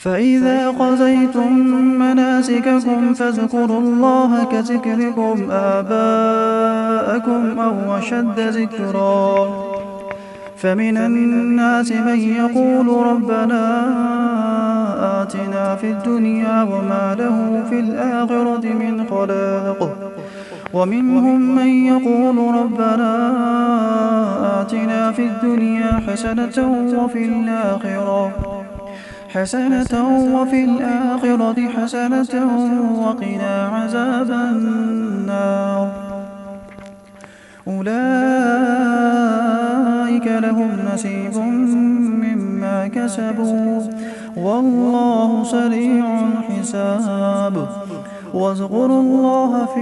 فإذا قضيتم مناسككم فاذكروا الله كذكركم آباءكم أو أشد ذكرا. فمن الناس من يقول ربنا آتنا في الدنيا وما له في الآخرة من خلاق، ومنهم من يقول ربنا آتنا في الدنيا حسنة وفي الآخرة حسنة وقنا عذاب النار. أولئك لهم نصيب مما كسبوا والله سريع الحساب. واذكروا الله في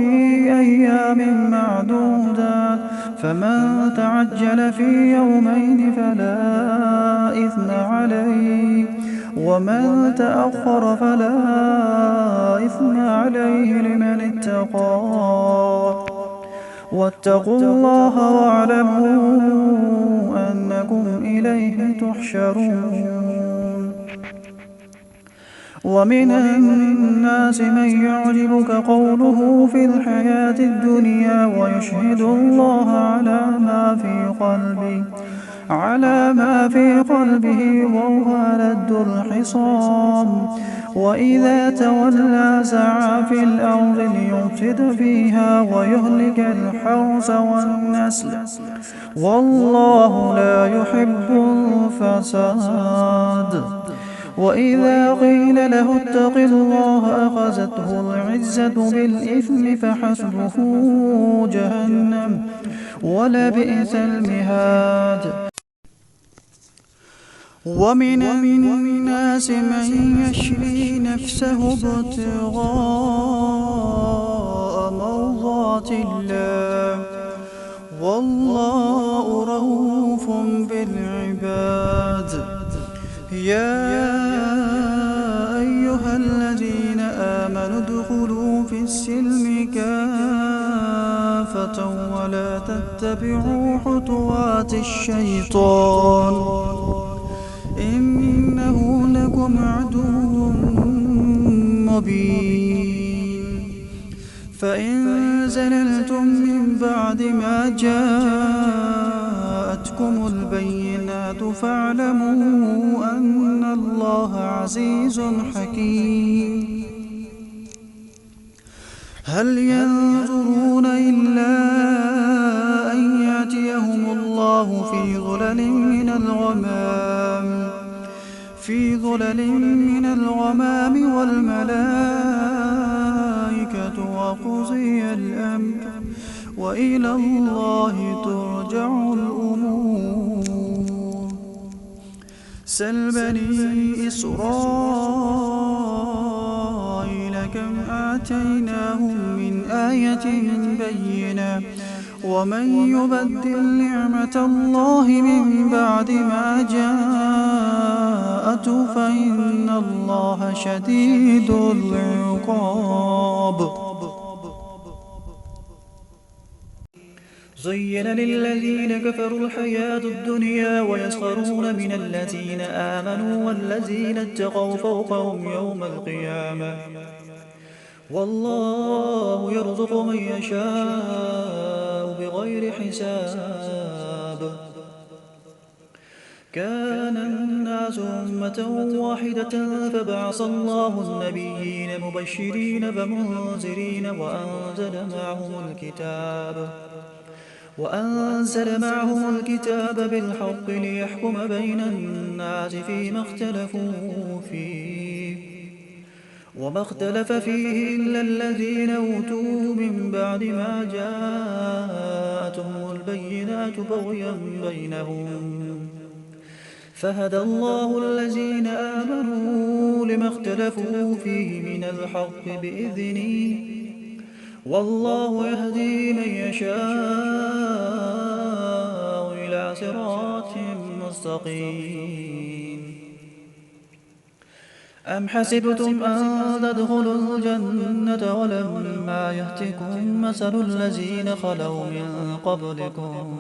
أيام معدودات، فمن تعجل في يومين فلا إثم عليه، ومن تأخر فلا إثم عليه لمن اتقى. واتقوا الله واعلموا أنكم إليه تحشرون. ومن الناس من يعجبك قوله في الحياة الدنيا ويشهد الله على ما في قلبه وهو لد الخصام. وإذا تولى سعى في الأرض ليفسد فيها ويهلك الحرث والنسل والله لا يحب الفساد. وإذا قيل له اتق الله أخذته العزة بالإثم فحسبه جهنم ولبئس المهاد. ومن الناس من يشري نفسه ابتغاء مرضات الله والله رؤوف بالعباد. يا أيها الذين آمنوا ادخلوا في السلم كافة ولا تتبعوا خطوات الشيطان إنه لكم عدو مبين. فإن زللتم من بعد ما جاءتكم البينات فاعلموا أن الله عزيز حكيم. هل ينظرون إلا أن يأتيهم الله في ظلل من الغمام والملائكة وقضي الأمر وإلى الله ترجع الأمور. سل بني إسرائيل كم آتيناهم من آية بينة ومن يبدل نعمة الله من بعد ما جاءته فإن الله شديد العقاب. زين للذين كفروا الحياة الدنيا ويسخرون من الذين آمنوا والذين اتقوا فوقهم يوم القيامة والله يرزق من يشاء بغير حساب. كان الناس أمة واحدة فبعث الله النبيين مبشرين ومنذرين وأنزل معهم الكتاب بالحق ليحكم بين الناس فيما اختلفوا فيه وما اختلف فيه إلا الذين أوتوه من بعد ما جاءتهم البينات بغيا بينهم فهدى الله الذين آمنوا لما اختلفوا فيه من الحق بإذنه والله يهدي من يشاء إلى صراط مستقيم. أم حسبتم أن تدخلوا الجنة ولما يأتكم مثل الذين خلوا من قبلكم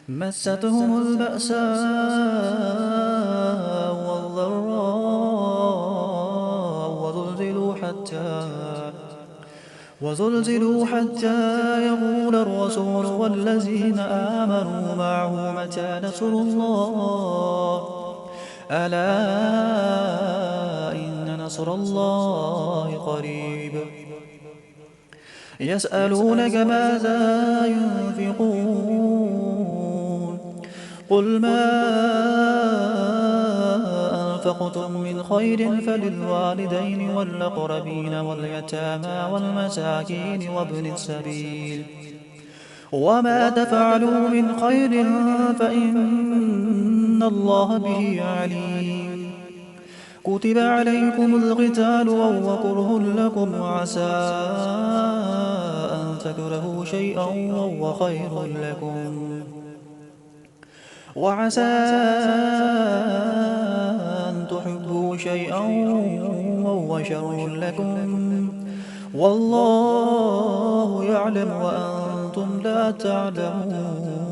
مستهم البأساء والضراء الموتى وزلزلوا حتى يقول الرسول والذين آمنوا معه متى نصر الله ألا إن نصر الله قريب يسألونك ماذا ينفقون قل ما أنفقتم من خير فللوالدين والأقربين واليتامى والمساكين وابن السبيل وما تفعلوا من خير فإن الله به عليم كتب عليكم القتال وهو كره لكم وعسى أن تكرهوا شيئا وهو خير لكم وعسى أن تحبوا شيئا وهو شر لكم والله يعلم وأنتم لا تعلمون